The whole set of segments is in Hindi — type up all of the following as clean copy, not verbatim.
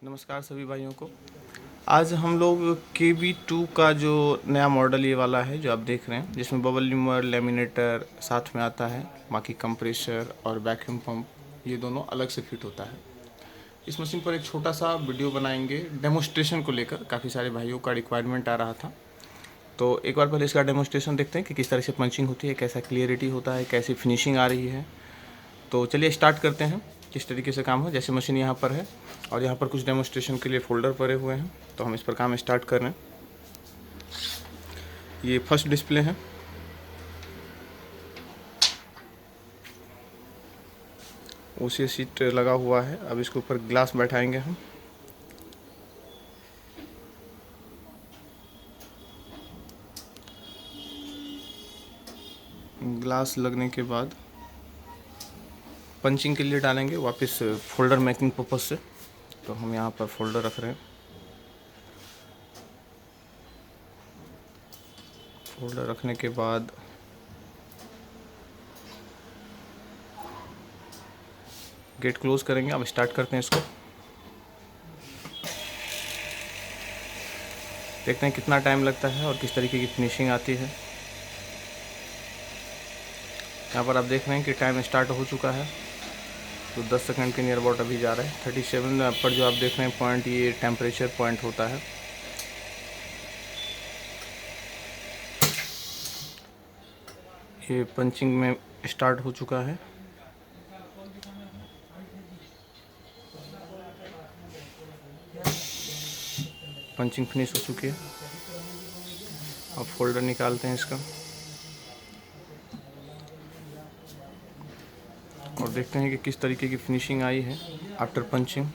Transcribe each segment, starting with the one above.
नमस्कार सभी भाइयों को। आज हम लोग KB2 का जो नया मॉडल ये वाला है जो आप देख रहे हैं, जिसमें बबल रिमूवर, लेमिनेटर साथ में आता है, बाकी कंप्रेसर और वैक्यूम पंप ये दोनों अलग से फिट होता है। इस मशीन पर एक छोटा सा वीडियो बनाएंगे डेमोस्ट्रेशन को लेकर। काफ़ी सारे भाइयों का रिक्वायरमेंट आ रहा था, तो एक बार पहले इसका डेमोस्ट्रेशन देखते हैं कि किस तरह से पंचिंग होती है, कैसा क्लियरिटी होता है, कैसी फिनिशिंग आ रही है। तो चलिए स्टार्ट करते हैं किस तरीके से काम हो। जैसे मशीन यहाँ पर है और यहाँ पर कुछ डेमोस्ट्रेशन के लिए फ़ोल्डर पड़े हुए हैं, तो हम इस पर काम स्टार्ट कर रहे हैं। ये फर्स्ट डिस्प्ले है। उसी सीट लगा हुआ है। अब इसके ऊपर ग्लास बैठाएंगे हम। ग्लास लगने के बाद पंचिंग के लिए डालेंगे वापस फोल्डर मेकिंग पर्पज़ से। तो हम यहाँ पर फोल्डर रख रहे हैं। फोल्डर रखने के बाद गेट क्लोज करेंगे। अब स्टार्ट करते हैं इसको। देखते हैं कितना टाइम लगता है और किस तरीके की फिनिशिंग आती है। यहाँ पर आप देख रहे हैं कि टाइम स्टार्ट हो चुका है, तो 10 सेकंड के नियर अबाउट अभी जा रहा है। 37 पर जो आप देख रहे हैं पॉइंट, ये टेम्परेचर पॉइंट होता है। ये पंचिंग में स्टार्ट हो चुका है। पंचिंग फिनिश हो चुकी है। अब फोल्डर निकालते हैं इसका और देखते हैं कि किस तरीके की फिनिशिंग आई है आफ्टर पंचिंग।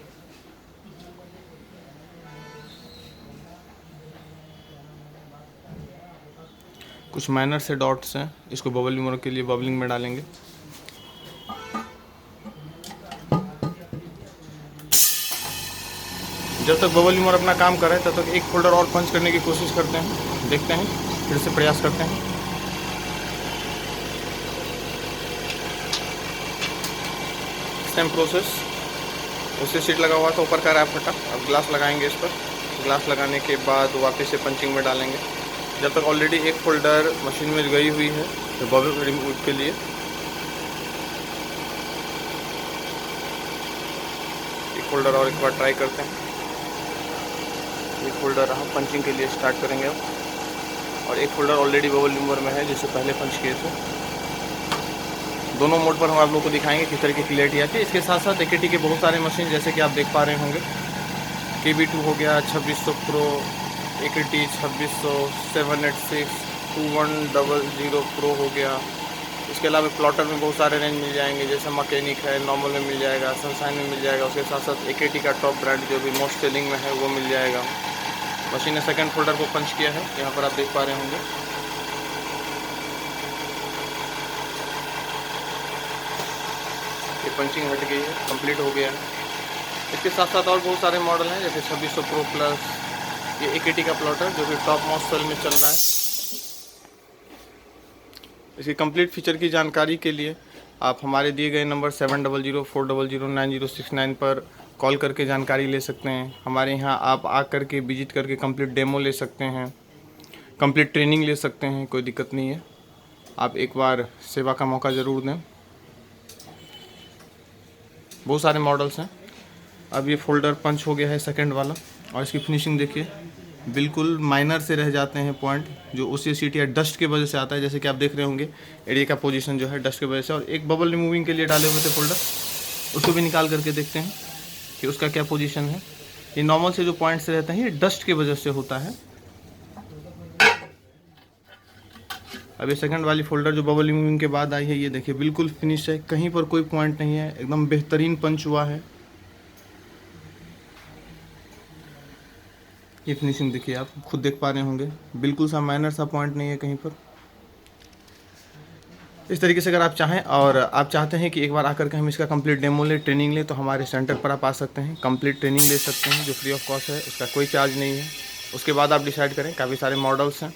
कुछ माइनर से डॉट्स हैं, इसको बबल रिमूवर के लिए बबलिंग में डालेंगे। जब तक बबल रिमूवर अपना काम कर रहा है तब तक एक फोल्डर और पंच करने की कोशिश करते हैं। देखते हैं, फिर से प्रयास करते हैं। Same process. उससे सीट लगा हुआ था, ऊपर का रैप फटा। अब ग्लास लगाएंगे इस पर। ग्लास लगाने के बाद वापस से पंचिंग में डालेंगे। जब तक ऑलरेडी एक फोल्डर मशीन में गई हुई है तो बबल रिमूव के लिए एक फोल्डर और एक बार ट्राई करते हैं। एक फोल्डर हम पंचिंग के लिए स्टार्ट करेंगे अब, और एक फोल्डर ऑलरेडी बबल रिमूवर में है जिससे पहले पंच किए थे। दोनों मोड पर हम आप लोगों को दिखाएंगे किस तरह की क्लियरिटी आती है। इसके साथ साथ AKT के बहुत सारे मशीन जैसे कि आप देख पा रहे होंगे, KB2 हो गया, 2600 प्रो, AKT 2600, 786, 2100 प्रो हो गया। इसके अलावा प्लॉटर में बहुत सारे रेंज मिल जाएंगे, जैसे मैकेनिक है, नॉर्मल में मिल जाएगा, सनशाइन में मिल जाएगा। उसके साथ साथ AKT का टॉप ब्रांड जो भी मोस्ट सेलिंग में है वो मिल जाएगा। मशीन ने सेकंड फोल्डर को पंच किया है, यहाँ पर आप देख पा रहे होंगे। ये पंचिंग हट गई है, कंप्लीट हो गया है। इसके साथ साथ और बहुत सारे मॉडल हैं, जैसे 2600 प्रो प्लस, ये AKT का प्लॉटर जो कि टॉप मोस्ट सेल में चल रहा है। इसकी कंप्लीट फीचर की जानकारी के लिए आप हमारे दिए गए नंबर 7004009069 पर कॉल करके जानकारी ले सकते हैं। हमारे यहाँ आप आकर के विजिट करके कंप्लीट डेमो ले सकते हैं, कंप्लीट ट्रेनिंग ले सकते हैं, कोई दिक्कत नहीं है। आप एक बार सेवा का मौका ज़रूर दें। बहुत सारे मॉडल्स हैं। अब ये फोल्डर पंच हो गया है सेकंड वाला, और इसकी फिनिशिंग देखिए, बिल्कुल माइनर से रह जाते हैं पॉइंट जो उसी सीट या डस्ट की वजह से आता है। जैसे कि आप देख रहे होंगे एरिया का पोजीशन जो है डस्ट की वजह से। और एक बबल रिमूविंग के लिए डाले हुए थे फोल्डर, उसको भी निकाल करके देखते हैं कि उसका क्या पोजीशन है। ये नॉर्मल से जो पॉइंट्स रहते हैं ये डस्ट की वजह से होता है। अब ये सेकंड वाली फोल्डर जो बबल रिमूविंग के बाद आई है, ये देखिए बिल्कुल फिनिश है, कहीं पर कोई पॉइंट नहीं है, एकदम बेहतरीन पंच हुआ है। ये फिनिशिंग देखिए, आप खुद देख पा रहे होंगे, बिल्कुल सा माइनर सा पॉइंट नहीं है कहीं पर। इस तरीके से अगर आप चाहें और आप चाहते हैं कि एक बार आकर के हम इसका कंप्लीट डेमो ले, ट्रेनिंग ले, तो हमारे सेंटर पर आप आ सकते हैं, कंप्लीट ट्रेनिंग ले सकते हैं जो फ्री ऑफ कॉस्ट है, उसका कोई चार्ज नहीं है। उसके बाद आप डिसाइड करें। काफ़ी सारे मॉडल्स हैं।